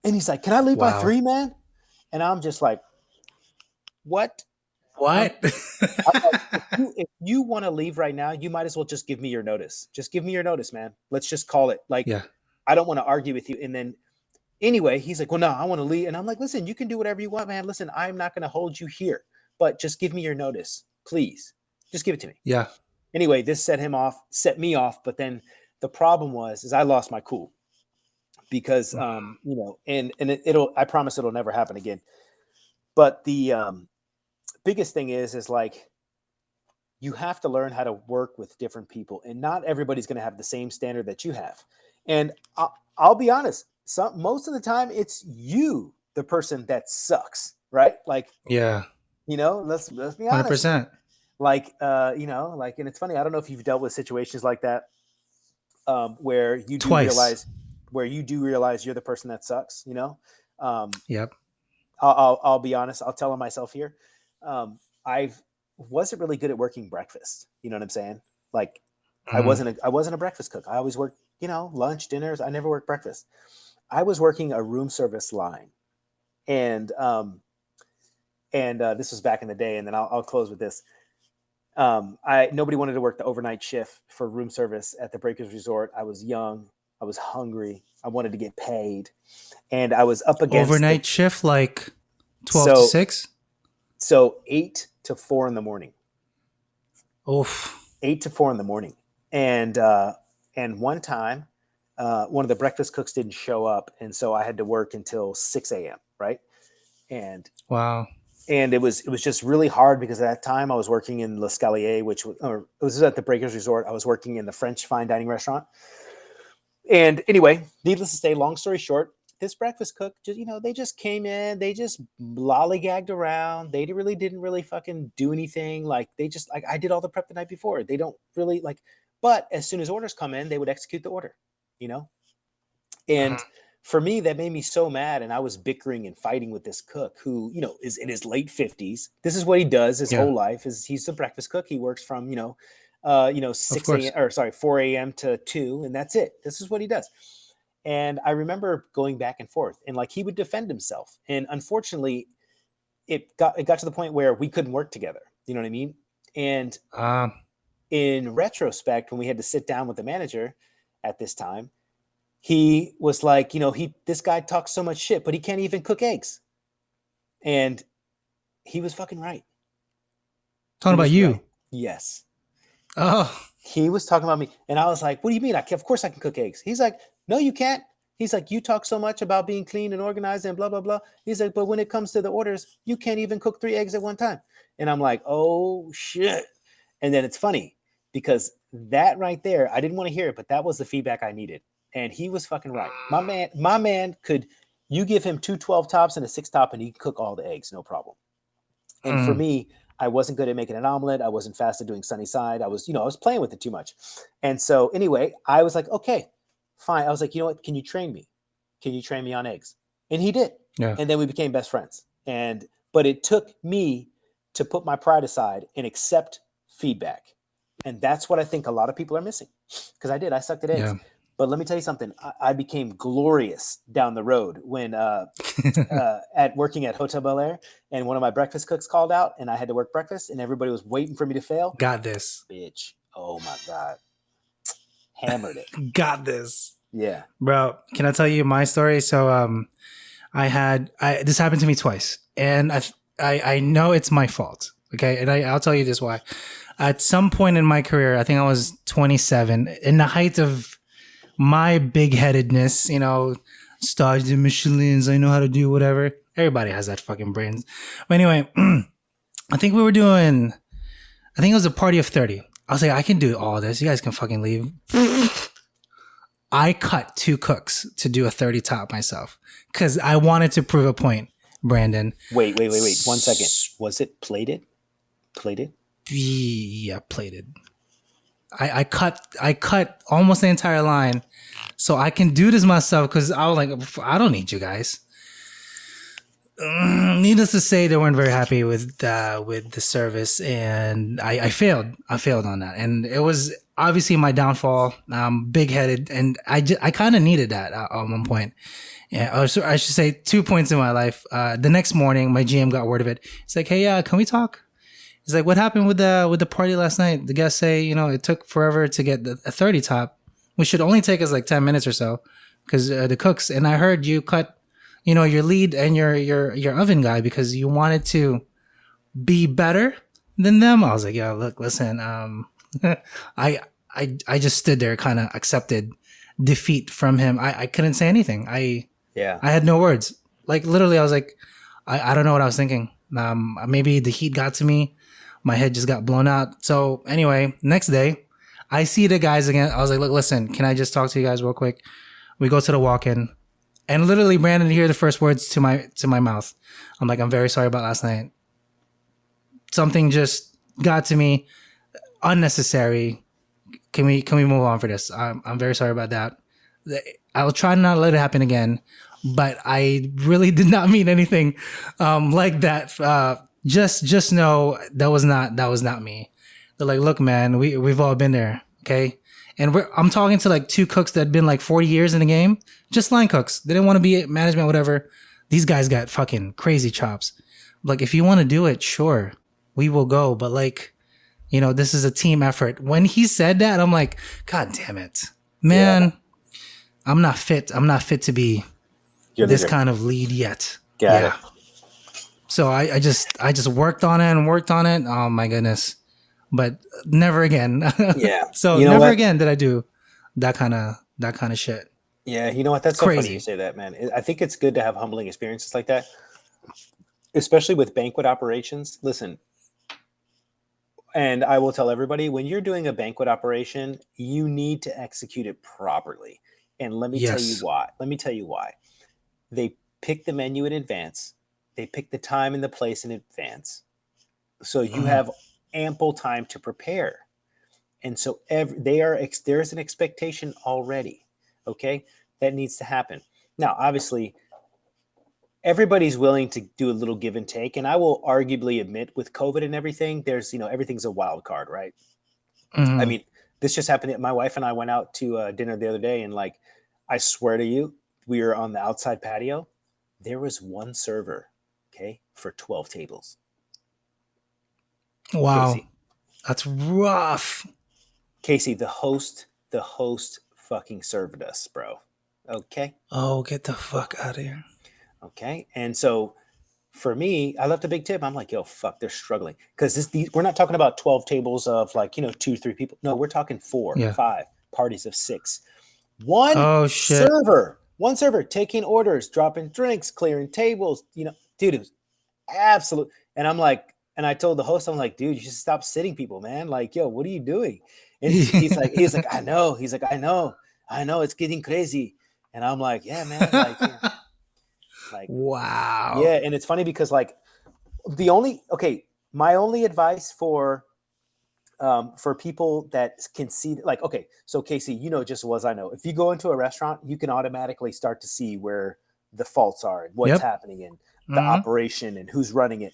And he's like, "Can I leave by 3, man?" And I'm just like, "What? What?" If you want to leave right now, you might as well just give me your notice. Just give me your notice, man. Let's just call it. Like, I don't want to argue with you. And then anyway, he's like, well, no, I want to leave. And I'm like, listen, you can do whatever you want, man. Listen, I'm not going to hold you here, but just give me your notice, please. Just give it to me. Yeah. Anyway, this set me off. But then the problem is I lost my cool because, I promise it'll never happen again. But the biggest thing is like, you have to learn how to work with different people, and not everybody's going to have the same standard that you have. And I'll be honest, most of the time it's you, the person that sucks, right? Like, Yeah. let's be honest. 100%. Like, and it's funny. I don't know if you've dealt with situations like that, where you do Twice. realize you're the person that sucks. Yep. I'll be honest. I'll tell on myself here. I wasn't really good at working breakfast. You know what I'm saying? Like, I wasn't a breakfast cook. I always worked, lunch, dinners. I never worked breakfast. I was working a room service line, and this was back in the day. And then I'll close with this. Nobody wanted to work the overnight shift for room service at the Breakers Resort. I was young. I was hungry. I wanted to get paid, and I was up against overnight shift, like 12 to 6. So 8 to 4 in the morning. Oof. 8 to 4 in the morning. And one time, one of the breakfast cooks didn't show up. And so I had to work until 6 a.m. Right. And wow. And it was just really hard because at that time I was working in L'Escalier, it was at the Breakers Resort. I was working in the French fine dining restaurant. And anyway, needless to say, long story short, this breakfast cook, they just came in, they just lollygagged around. They didn't really fucking do anything. Like, they just, like, I did all the prep the night before. They don't really but as soon as orders come in, they would execute the order, And for me, that made me so mad. And I was bickering and fighting with this cook who, is in his late 50s. This is what he does his whole life he's a breakfast cook. He works from, 6 a.m. or 4 a.m. to 2. And that's it. This is what he does. And I remember going back and forth, and like, he would defend himself. And unfortunately, it got to the point where we couldn't work together. You know what I mean? And in retrospect, when we had to sit down with the manager at this time, he was like, this guy talks so much shit, but he can't even cook eggs. And he was fucking right. Talking about you? Right. Yes. Oh. He was talking about me. And I was like, what do you mean? Of course I can cook eggs. He's like, no, you can't. He's like, you talk so much about being clean and organized and blah, blah, blah. He's like, but when it comes to the orders, you can't even cook 3 eggs at one time. And I'm like, oh shit. And then it's funny because that right there, I didn't want to hear it, but that was the feedback I needed. And he was fucking right. My man you give him 2 12 tops and a 6 top and he can cook all the eggs, no problem. And for me, I wasn't good at making an omelet. I wasn't fast at doing sunny side. I was playing with it too much. And so anyway, I was like, okay, fine. I was like, you know what? Can you train me? Can you train me on eggs? And he did. Yeah. And then we became best friends. But it took me to put my pride aside and accept feedback. And that's what I think a lot of people are missing. Because I sucked at eggs. Yeah. But let me tell you something. I became glorious down the road when working at Hotel Bel Air, and one of my breakfast cooks called out, and I had to work breakfast, and everybody was waiting for me to fail. Got this, bitch! Oh my god, hammered it. Got this. Yeah, bro. Can I tell you my story? So, this happened to me twice, and I know it's my fault. Okay, and I'll tell you this why. At some point in my career, I think I was 27, in the height of my big-headedness, stars and Michelins, I know how to do whatever. Everybody has that fucking brains. But anyway, I think it was a party of 30. I was like, I can do all this. You guys can fucking leave. I cut 2 cooks to do a 30 top myself because I wanted to prove a point, Brandon. Wait. 1 second. Was it plated? Plated? Yeah, plated. I cut almost the entire line so I can do this myself because I was like, I don't need you guys. Needless to say, they weren't very happy with the service, and I failed. I failed on that, and it was obviously my downfall. Big headed, and I kind of needed that at one point. Yeah, or I should say 2 points in my life. The next morning, my GM got word of it. It's like, hey, can we talk? He's like, what happened with the party last night? The guests say, it took forever to get a 30 top, which should only take us like 10 minutes or so because the cooks. And I heard you cut, your lead and your oven guy because you wanted to be better than them. I was like, yo, look, listen, I I just stood there, kind of accepted defeat from him. I couldn't say anything. Yeah. I had no words. Like literally, I was like, I don't know what I was thinking. Maybe the heat got to me. My head just got blown out. So anyway, next day, I see the guys again. I was like, look, listen, can I just talk to you guys real quick? We go to the walk-in, and literally Brandon hear the first words to my mouth. I'm like, I'm very sorry about last night. Something just got to me, unnecessary. Can we move on for this? I'm very sorry about that. I'll try not to let it happen again, but I really did not mean anything like that. Just know that was not me. They're like, look, man, we've all been there, okay? And I'm talking to like two cooks that had been like 40 years in the game, just line cooks. They didn't want to be management, whatever. These guys got fucking crazy chops. Like, if you want to do it, sure, we will go. But like, you know, this is a team effort. When he said that, I'm like, God damn it, man. Yeah. I'm not fit to be this kind of lead yet. Got it. So I just worked on it. Oh my goodness. But never again. Yeah. So never again did I do that kind of shit. Yeah. You know what? That's so funny you say that, man. I think it's good to have humbling experiences like that, especially with banquet operations. Listen, and I will tell everybody, when you're doing a banquet operation, you need to execute it properly. And let me tell you why. They pick the menu in advance. They pick the time and the place in advance. So you have ample time to prepare. And so there's an expectation already, okay, that needs to happen. Now, obviously, everybody's willing to do a little give and take. And I will arguably admit, with COVID and everything, there's, everything's a wild card, right? I mean, this just happened. My wife and I went out to dinner the other day, and like, I swear to you, we were on the outside patio. There was one server, okay, for 12 tables. Wow. Casey. That's rough. Casey, the host fucking served us, bro. Okay. Oh, get the fuck out of here. Okay. And so for me, I left a big tip. I'm like, yo, fuck, they're struggling. Because we're not talking about 12 tables of like, 2-3 people. No, we're talking 4, 5 parties of 6. One server taking orders, dropping drinks, clearing tables, dude, it was absolute. And I'm like, and I told the host, I'm like, dude, you should stop sitting people, man. Like, yo, what are you doing? And he's like, I know. He's like, I know, it's getting crazy. And I'm like, yeah, man. Like, wow. Yeah. And it's funny because like my only advice for people that can see, like, okay, so Casey, just as I know, if you go into a restaurant, you can automatically start to see where the faults are and what's happening in the operation and who's running it.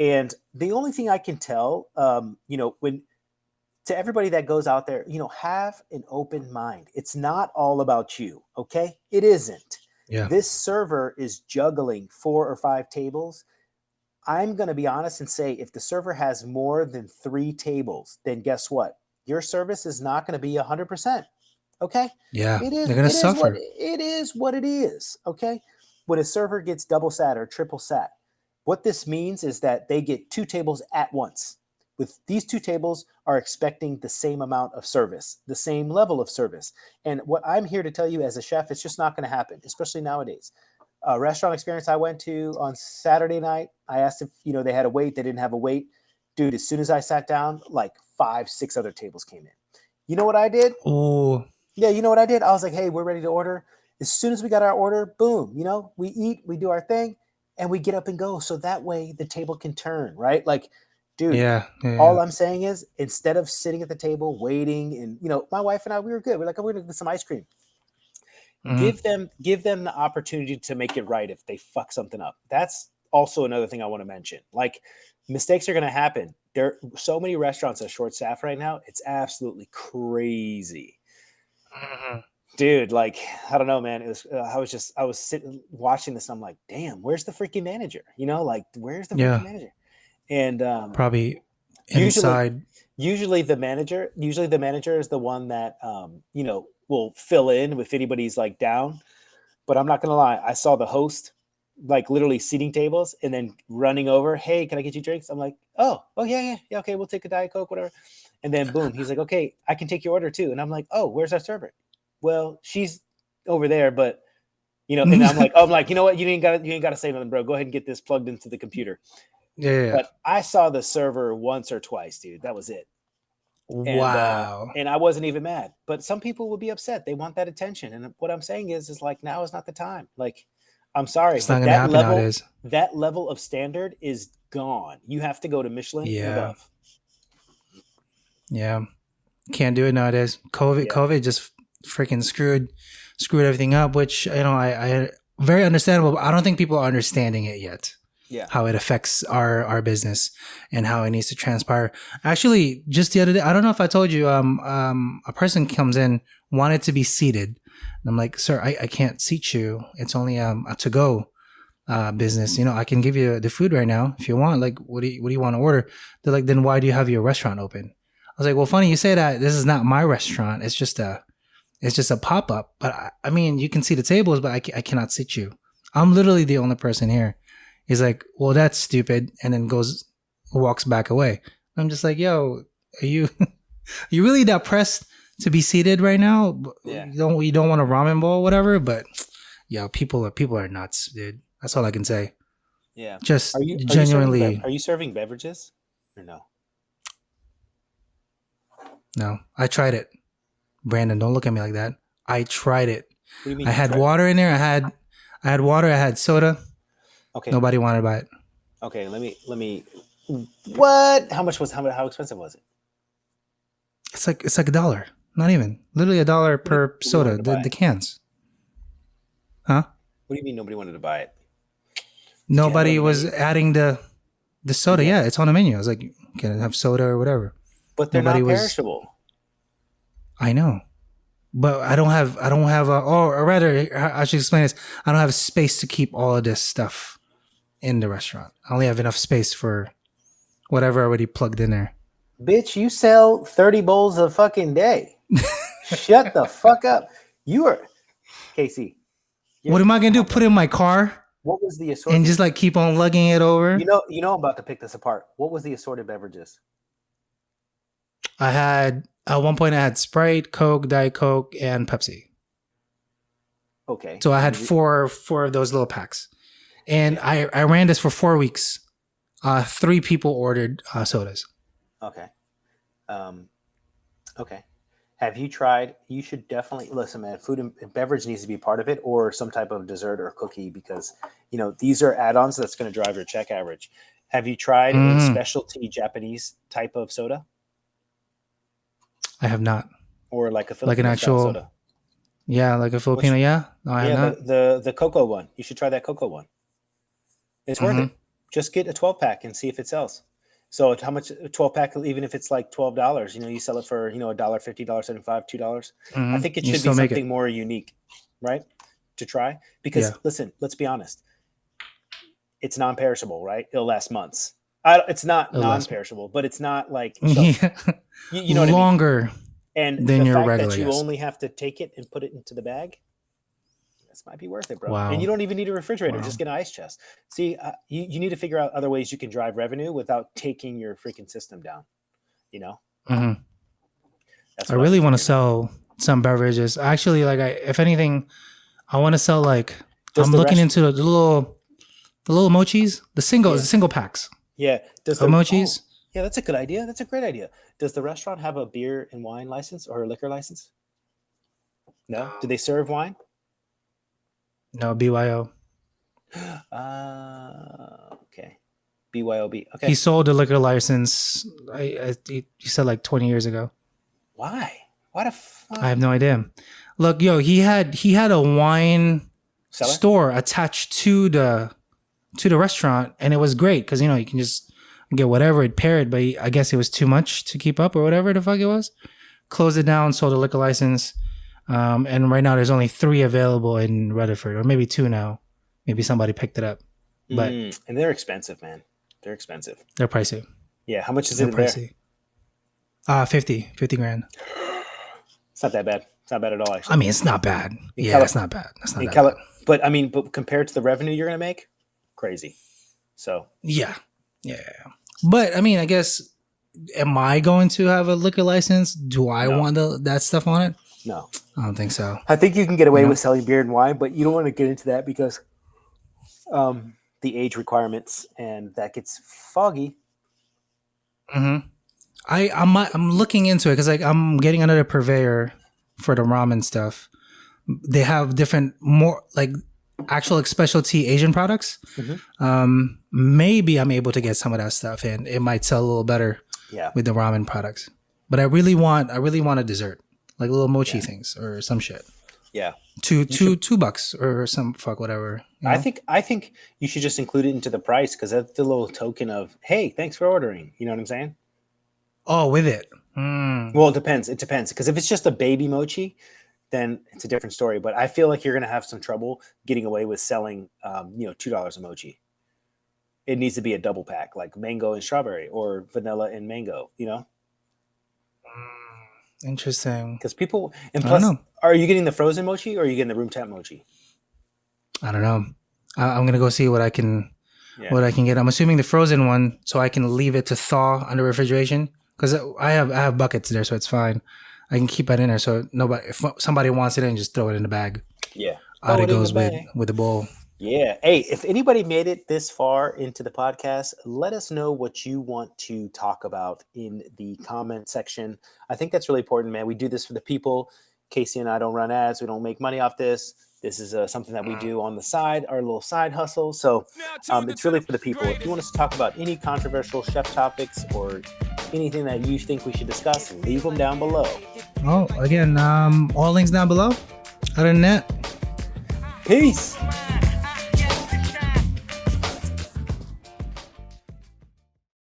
And the only thing I can tell, when to everybody that goes out there, have an open mind. It's not all about you. Okay. It isn't. Yeah. This server is juggling 4 or 5 tables. I'm going to be honest and say, if the server has more than 3 tables, then guess what? Your service is not going to be 100%. Okay. Yeah. They're going to suffer. It is what it is. Okay. When a server gets double sat or triple sat, what this means is that they get 2 tables at once. With these 2 tables are expecting the same amount of service, the same level of service. And what I'm here to tell you as a chef, it's just not going to happen, especially nowadays. A restaurant experience I went to on Saturday night, I asked if, they had a wait. They didn't have a wait. Dude, as soon as I sat down, like 5-6 other tables came in. You know what I did? Oh. Yeah, you know what I did? I was like, hey, we're ready to order. As soon as we got our order, boom, we eat, we do our thing, and we get up and go. So that way the table can turn, right? Like, dude, all I'm saying is, instead of sitting at the table waiting, and my wife and I, we were good. We're like, we're gonna get some ice cream. Give them the opportunity to make it right if they fuck something up. That's also another thing I want to mention. Like, mistakes are going to happen. There are so many restaurants are short staffed right now. It's absolutely crazy. Dude, like, I don't know, man. It was, I was sitting watching this and I'm like, damn, where's the freaking manager? Like, where's the freaking manager? And probably inside. Usually the manager is the one that, will fill in if anybody's like down. But I'm not going to lie. I saw the host like literally seating tables and then running over. Hey, can I get you drinks? I'm like, oh yeah. Okay, we'll take a Diet Coke, whatever. And then boom, he's like, okay, I can take your order too. And I'm like, oh, where's our server? Well, she's over there, but and I'm like, you know what? You ain't got to say nothing, bro. Go ahead and get this plugged into the computer. Yeah. But I saw the server once or twice, dude. That was it. Wow. And I wasn't even mad. But some people would be upset. They want that attention. And what I'm saying is like, now is not the time. Like, I'm sorry. It's not going to happen nowadays. That level of standard is gone. You have to go to Michelin and above. Yeah. Can't do it nowadays. COVID just freaking screwed everything up, which, I very understandable, but I don't think people are understanding it yet. Yeah. How it affects our business and how it needs to transpire. Actually, just the other day, I don't know if I told you, a person comes in, wanted to be seated. And I'm like, sir, I can't seat you. It's only a to-go business. I can give you the food right now if you want. Like, what do you want to order? They're like, then why do you have your restaurant open? I was like, well, funny you say that. This is not my restaurant. It's just a pop-up. But I mean, you can see the tables, but I cannot sit you. I'm literally the only person here. He's like, well, that's stupid. And then walks back away. I'm just like, yo, are you really that pressed to be seated right now? Yeah. You don't want a ramen bowl, whatever. But yo, people are nuts, dude. That's all I can say. Yeah. Just genuinely. Are you serving beverages or no? No, I tried it. Brandon, don't look at me like that. I tried it. What do you mean I had water in there. I had water. I had soda. Okay. Nobody wanted to buy it. Okay. Let me. What? How expensive was it? It's like $1. Not even. Literally $1 per soda. The cans. Huh? What do you mean nobody wanted to buy it? Nobody was adding the soda. Yeah, it's on the menu. I was like, can I have soda or whatever? But they're not perishable. I know. But I don't have or rather, I should explain this. I don't have space to keep all of this stuff in the restaurant. I only have enough space for whatever I already plugged in there. Bitch, you sell 30 bowls a fucking day. Shut the fuck up. You are Casey. What am I gonna do? Put it in my car? What was the assortment? And just like keep on lugging it over? You know I'm about to pick this apart. What was the assorted beverages? I had at one point I had Sprite, Coke, Diet Coke, and Pepsi. Okay. So I had four of those little packs. And I ran this for 4 weeks. 3 people ordered sodas. Okay. Okay. Have you tried? You should definitely listen, man. Food and beverage needs to be part of it, or some type of dessert or cookie, because these are add-ons that's going to drive your check average. Have you tried a specialty Japanese type of soda? I have not. Or like a Filipino an actual soda? Yeah, like a Filipino. No, I have not. The cocoa one. You should try that cocoa one. It's worth it. Just get a 12-pack and see if it sells. So how much? A 12-pack, even if it's like $12, you sell it for $1.50, $1.75, $2. I think it should be something more unique, right? To try, because listen, let's be honest. It's non-perishable, right? It'll last months. It's not non-perishable, but it's not like you know what longer I mean? And than the your fact regular. that you only have to take it and put it into the bag. This might be worth it, bro. Wow. And you don't even need a refrigerator. Just get an ice chest. See, you need to figure out other ways you can drive revenue without taking your freaking system down. That's I really want to sell some beverages. Actually, if anything, I want to sell I'm looking into the little mochis, the single packs. Yeah. Does mochis? Yeah, that's a good idea. That's a great idea. Does the restaurant have a beer and wine license or a liquor license? No. Do they serve wine? No, BYO. Okay. BYOB. Okay. He sold the liquor license. He said 20 years ago. Why? Why the fuck? I have no idea. Look, yo, he had a wine store attached to the restaurant, and it was great because you can just get whatever it paired. But I guess it was too much to keep up or whatever the fuck it was. Closed it down, sold a liquor license. And right now there's only 3 available in Rutherford, or maybe 2 now. Maybe somebody picked it up. But and they're expensive, man. They're expensive. They're pricey. Yeah. How much is it pricey? there? 50 grand. It's not that bad. It's not bad at all, actually. I mean, it's not bad. In Yeah, Cali- it's not bad. That's not in that Cali- bad. But I mean, but compared to the revenue you're gonna make, crazy. So Yeah. But I mean, I guess, am I going to have a liquor license? Do I No. want that stuff on it? no, I don't think so. I think you can get away Yeah. with selling beer and wine, but you don't want to get into that because the age requirements and that gets foggy. I'm looking into it because like I'm getting another purveyor for the ramen stuff. They have different, more like actual like specialty Asian products. Maybe I'm able to get some of that stuff, and it might sell a little better Yeah. with the ramen products. But I really want a dessert, like little mochi things or some shit. Yeah. $2 or some fuck whatever. You know? I think you should just include it into the price because that's the little token of, hey, thanks for ordering. You know what I'm saying? Oh, with it. Mm. Well, it depends. It depends because if it's just a baby mochi, then it's a different story. But I feel like you're going to have some trouble getting away with selling, $2 a mochi. It needs to be a double pack, like mango and strawberry or vanilla and mango. You know, Interesting. because people and I don't plus, know. are you getting the frozen mochi or are you getting the room temp mochi? I don't know. I'm gonna go see what I can Yeah. what I can get. I'm assuming the frozen one, so I can leave it to thaw under refrigeration because I have buckets there, so it's fine. I can keep that in there, so nobody, if somebody wants it in, just throw it in the bag. Yeah. Out Throw it it in goes the bag. with the bowl. Yeah. Hey, if anybody made it this far into the podcast, let us know what you want to talk about in the comment section. I think that's really important, man. We do this for the people. Casey and I don't run ads. We don't make money off this. This is something that we do on the side, our little side hustle. So it's really for the people. If you want us to talk about any controversial chef topics or anything that you think we should discuss, leave them down below. Oh, again, all links down below. Other than that, Peace.